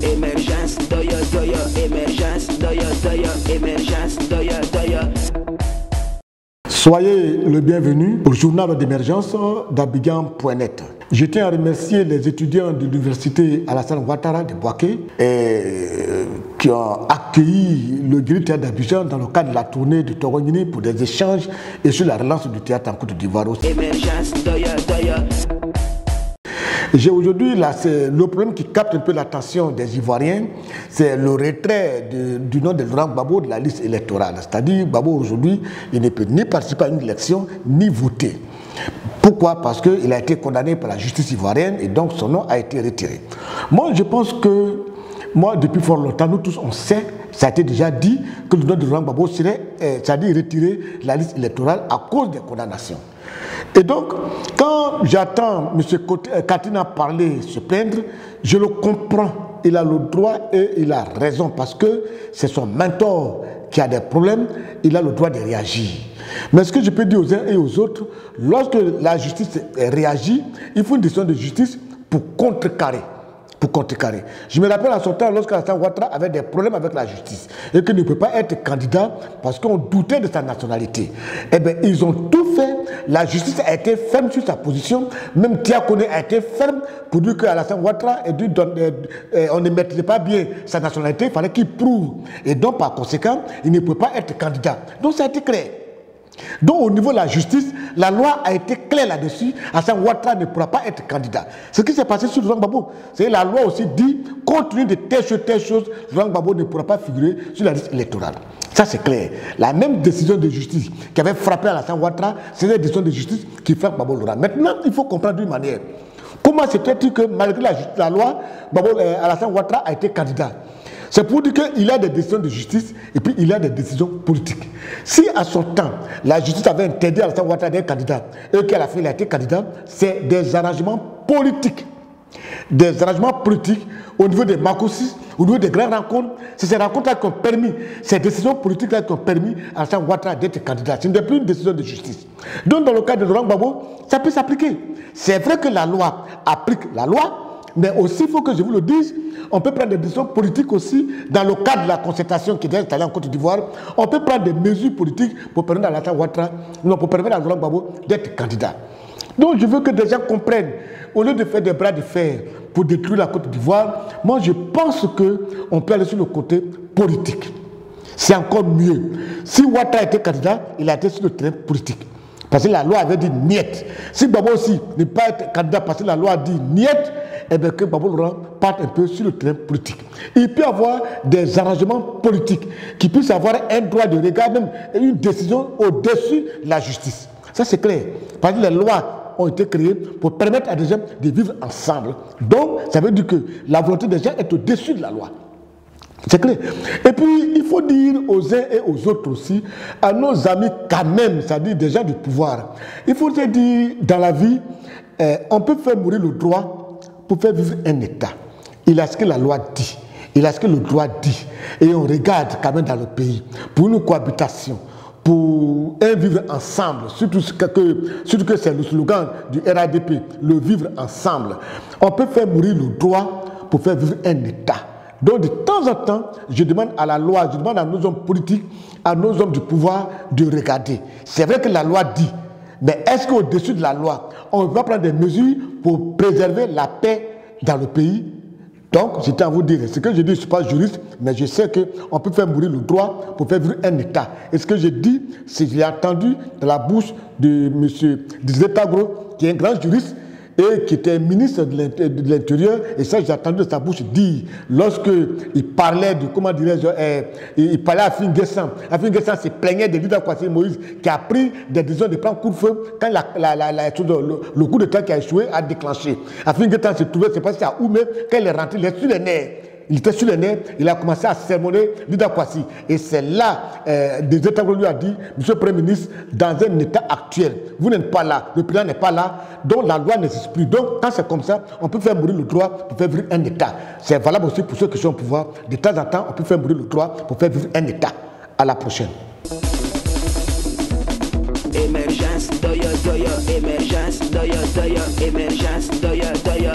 Émergence, doya, doya, émergence, doya, doya, émergence, doya, doya. Soyez le bienvenu au journal d'émergence d'Abidjan.net. Je tiens à remercier les étudiants de l'université Alassane Ouattara de Bouaké qui ont accueilli le Guiri Théâtre d'Abidjan dans le cadre de la tournée de Torongini pour des échanges et sur la relance du théâtre en Côte d'Ivoire. Émergence, doya, doya. J'ai aujourd'hui, le problème qui capte un peu l'attention des Ivoiriens, c'est le retrait du nom de Laurent Gbagbo de la liste électorale. C'est-à-dire, Gbagbo aujourd'hui, il ne peut ni participer à une élection, ni voter. Pourquoi? Parce qu'il a été condamné par la justice ivoirienne et donc son nom a été retiré. Moi, je pense que, depuis fort longtemps, nous tous, on sait, ça a été déjà dit, que le nom de Laurent Gbagbo serait, c'est-à-dire retiré de la liste électorale à cause des condamnations. Et donc, quand j'entends M. Katina parler, se plaindre, je le comprends. Il a le droit et il a raison parce que c'est son mentor qui a des problèmes, il a le droit de réagir. Mais ce que je peux dire aux uns et aux autres, lorsque la justice réagit, il faut une décision de justice pour contrecarrer. Je me rappelle en son temps, lorsque Alassane Ouattara avait des problèmes avec la justice et qu'il ne peut pas être candidat parce qu'on doutait de sa nationalité. Eh bien, ils ont tout fait. La justice a été ferme sur sa position. Même Tiakone a été ferme pour dire qu'Alassane Ouattara on ne maîtrisait pas bien sa nationalité. Il fallait qu'il prouve. Et donc, par conséquent, il ne peut pas être candidat. Donc, ça a été clair. Donc au niveau de la justice, la loi a été claire là-dessus. Alassane Ouattara ne pourra pas être candidat. Ce qui s'est passé sur Laurent Gbagbo, c'est la loi aussi dit, compte tenu de telle chose, Laurent Gbagbo ne pourra pas figurer sur la liste électorale. Ça c'est clair. La même décision de justice qui avait frappé Alassane Ouattara, c'est la décision de justice qui frappe Gbagbo Laurent. Maintenant, il faut comprendre d'une manière. Comment se fait-il que malgré la loi, Alassane Ouattara a été candidat? C'est pour dire qu'il y a des décisions de justice et puis il y a des décisions politiques. Si à son temps, la justice avait interdit à Alassane Ouattara d'être candidat et qu'à la fin il a été candidat, c'est des arrangements politiques. Des arrangements politiques au niveau des Makosis, au niveau des grandes rencontres. C'est ces rencontres-là qui ont permis, ces décisions politiques-là qui ont permis à Alassane Ouattara d'être candidat. Ce n'est plus une décision de justice. Donc dans le cas de Laurent Gbagbo, ça peut s'appliquer. C'est vrai que la loi applique la loi, mais aussi, il faut que je vous le dise, on peut prendre des décisions politiques aussi dans le cadre de la concertation qui est installée en Côte d'Ivoire. On peut prendre des mesures politiques pour permettre à Alassane Ouattara, pour permettre à Laurent Gbagbo d'être candidat. Donc je veux que des gens comprennent, au lieu de faire des bras de fer pour détruire la Côte d'Ivoire, moi je pense qu'on peut aller sur le côté politique. C'est encore mieux. Si Ouattara était candidat, il a été sur le terrain politique. Parce que la loi avait dit niet. Si Gbagbo aussi n'est pas être candidat parce que la loi a dit niet, eh bien que Gbagbo Laurent parte un peu sur le terrain politique. Il peut y avoir des arrangements politiques qui puissent avoir un droit de regard, même une décision au-dessus de la justice. Ça c'est clair. Parce que les lois ont été créées pour permettre à des gens de vivre ensemble. Donc ça veut dire que la volonté des gens est au-dessus de la loi. C'est clair. Et puis, il faut dire aux uns et aux autres aussi, à nos amis quand même, c'est-à-dire des gens du pouvoir, il faut se dire, dans la vie, on peut faire mourir le droit pour faire vivre un État. Il a ce que la loi dit, il a ce que le droit dit. Et on regarde quand même dans le pays, pour une cohabitation, pour un vivre ensemble, surtout que c'est le slogan du RADP, le vivre ensemble. On peut faire mourir le droit pour faire vivre un État. Donc de temps en temps, je demande à la loi, je demande à nos hommes politiques, à nos hommes du pouvoir de regarder. C'est vrai que la loi dit, mais est-ce qu'au-dessus de la loi, on ne peut pas prendre des mesures pour préserver la paix dans le pays? Donc, j'étais à vous dire, ce que je dis, je ne suis pas juriste, mais je sais qu'on peut faire mourir le droit pour faire vivre un État. Et ce que je dis, c'est que j'ai entendu dans la bouche de M. Dizé Tagro, qui est un grand juriste, et qui était ministre de l'Intérieur, et ça j'ai entendu de sa bouche dire, lorsqu'il parlait de, comment dirais-je, il parlait à Finguessan. Finguessan se plaignait de Lida Kwasi Moïse, qui a pris des décisions de prendre coup-de-feu quand le coup de temps qui a échoué a déclenché. Finguessan se trouvait, c'est pas si à Oumé, quand il est rentré, il est sur les nerfs. Il était sur les nerfs, il a commencé à sermonner Lida Kwasi. Et c'est là, des États lui a dit, Monsieur le Premier ministre, dans un état actuel, vous n'êtes pas là, le président n'est pas là, donc la loi n'existe plus. Donc, quand c'est comme ça, on peut faire mourir le droit pour faire vivre un État. C'est valable aussi pour ceux qui sont au pouvoir. De temps en temps, on peut faire mourir le droit pour faire vivre un État. À la prochaine. Émergence, doya, doya, émergence, doya, doya, émergence, doya, doya.